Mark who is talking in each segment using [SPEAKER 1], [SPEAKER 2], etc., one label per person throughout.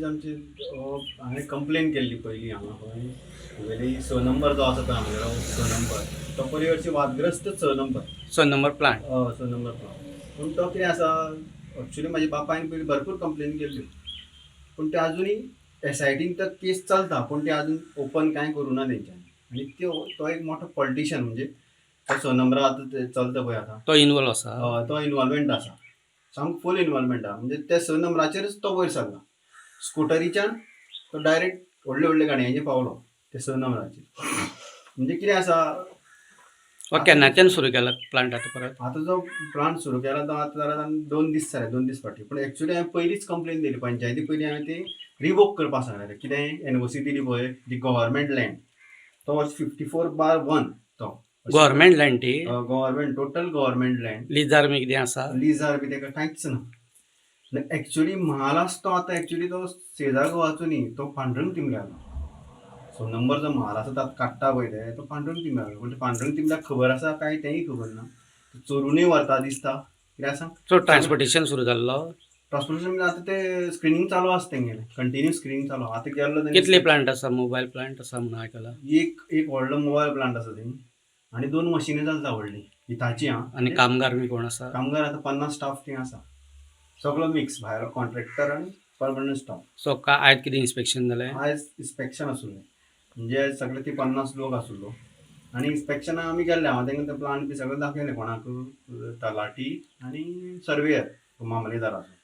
[SPEAKER 1] आयज आमची हांवें कंप्लेन केल्ली पयलीं हांगा खंय तुगेली 6 नंबर जो आसा तो आमगेलो 6 नंबर तो बरे हरशी वादग्रस्त 6 नंबर
[SPEAKER 2] 6 नंबर प्लांट
[SPEAKER 1] 6 नंबर पूण तो कितें आसा एक्चुली म्हाज्या बापायन पयलीं भरपूर कंप्लेन केल्ल्यो पूण ते आजुनूय एसआयटीन तो केस चलता पूण ते आजून ओपन कांय करूं ना तेंच्यांनी आनी तो एक मोठो पॉलिटिशियन म्हणजे तो 6 नंबरा आतां ते चलता पळय आतां
[SPEAKER 2] तो इन्वॉल्व आसा
[SPEAKER 1] तो इन्वॉल्वमेंट आसा सामको फूल इन्वॉल्वमेंट आहा म्हणजे त्या 6 नंबराचेरच तो वयर सरला स्कुटरीच्यान तो डायरेक्ट व्हडले व्हडले गाडयांचेर पावलो ते 6 नंबराचेर म्हणजे कितें आसा
[SPEAKER 2] केन्नाच्यान सुरू केला प्लांट आता परत
[SPEAKER 1] आतां जो प्लांट सुरू केला तो आतां जाल्यार 2 दीस जाले 2 दीस फाटीं पूण एक्चुली हांवें पयलींच कंप्लेन दिली पंचायती पयलीं हांवें ती रिवोक करपाक सांगलेलें कितें एनओसी दिली पळय दी गव्हर्मेंट लँड तो 54/1 तो
[SPEAKER 2] गव्हर्मेंट लँड ती
[SPEAKER 1] गव्हर्मेंट टोटल गव्हर्मेंट लँड
[SPEAKER 2] लिजार बी कितें आसा
[SPEAKER 1] लिजार बी तेका कांयच ना एक्चुली महालास तो आतां एक्चुली तो शेजार गोवाचो न्ही तो पांडुरंग तिंबल्यालो सो नंबर जो म्हाल आसा तो काडटा पळय ते तो पांडुरंग तिंबल्यालो पूण पांडुरंग तिंबल्याक खबर आसा काय तेंय खबर ना चोरूनय व्हरता दिसता कित्याक सांग
[SPEAKER 2] सो ट्रान्सपोर्टेशन सुरू जाल्लो
[SPEAKER 1] ट्रान्सपोर्टेशन आतां ते स्क्रिनींग चालू आसा तेंगेलें कंटिन्यू स्क्रिनींग चालू आतां गेल्लो
[SPEAKER 2] कितले प्लांट आसा मोबायल प्लांट आसा म्हणून आयकलां
[SPEAKER 1] एक व्हडलो मोबायल प्लांट आसा थंय आनी 2 मशिनां चलता व्हडलीं हिताची
[SPEAKER 2] आनी कामगार बी कोण आसा
[SPEAKER 1] कामगार आतां 50 स्टाफ थंय आसा सगळो मिक्स भायर कॉन्ट्रॅक्टर आनी परमनंट स्टाफ
[SPEAKER 2] सो आयज कितें इन्स्पेक्शन जालें
[SPEAKER 1] आयज इन्स्पेक्शन आसुल्लें म्हणजे सगळे ती 50 लोक आसुल्लो आनी इन्स्पेक्शनाक आमी गेल्ले हांव तेंका ते प्लांट बी सगळे दाखयले कोणाक तलाटी आनी सर्वेयर मामलेदाराचो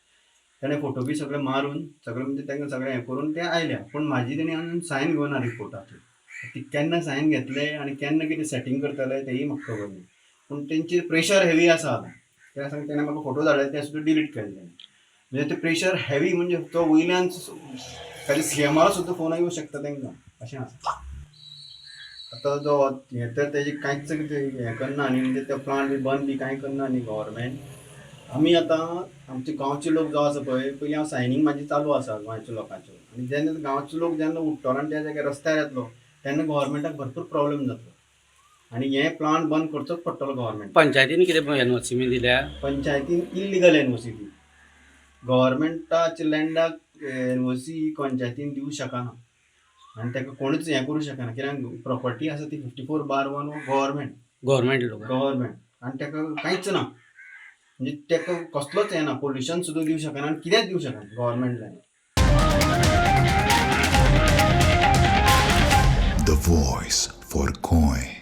[SPEAKER 1] तेणें फोटो बी सगळे मारून सगळे म्हणजे तेंका सगळें हें करून ते आयल्या पूण म्हाजी तेणी आजून सायन घेवना रिपोर्टाचेर ती केन्ना सायन घेतले आनी केन्ना कितें सेटींग करतले तेय म्हाका खबर ना पूण तेंचेर प्रेशर हेवी आसा आतां त्या सांग तेणें म्हाका फोटो धाडले ते सुद्दां डिलीट केले तेणें म्हणजे ते प्रेशर हेवी म्हणजे तो वयल्यान खाली सीएमार सुद्दां फोन येवं शकता तेंकां अशें आसा आतां जो हें तर तेजें कांयच हें करना न्ही म्हणजे ते प्लांट बी बंद बी कांय करना न्ही गव्हर्मेंट आमी आतां आमचे गांवचे लोक जो आसा पळय पयलीं हांव सायनींग म्हाजी चालू आसा गोंयच्या लोकांच्यो आनी जेन्ना गांवचे लोक जेन्ना उठ्ठलो आनी त्या जाग्यार रस्त्यार येतलो तेन्ना गव्हर्मेंटाक भरपूर प्रॉब्लेम जातलो आनी हे प्लांट बंद करचोच पडटलो गव्हर्मेंट
[SPEAKER 2] पंचायतीन कितें एनओसी बी दिल्या
[SPEAKER 1] पंचायतीन इल्लिगल एनओसी दी गव्हर्मेंटाच्या लँडाक एनओसी पंचायतीन दिवं शकना आनी ताका कोणूच हें करूं शकना कित्याक प्रॉपर्टी आसा ती 54/1
[SPEAKER 2] गव्हर्मेंट लोक
[SPEAKER 1] आनी ताका कांयच ना म्हणजे ताका कसलोच हें ना पोल्युशन सुद्दां दिवं शकना आनी कितेंच दिवं शकना government land
[SPEAKER 3] The voice for Coin.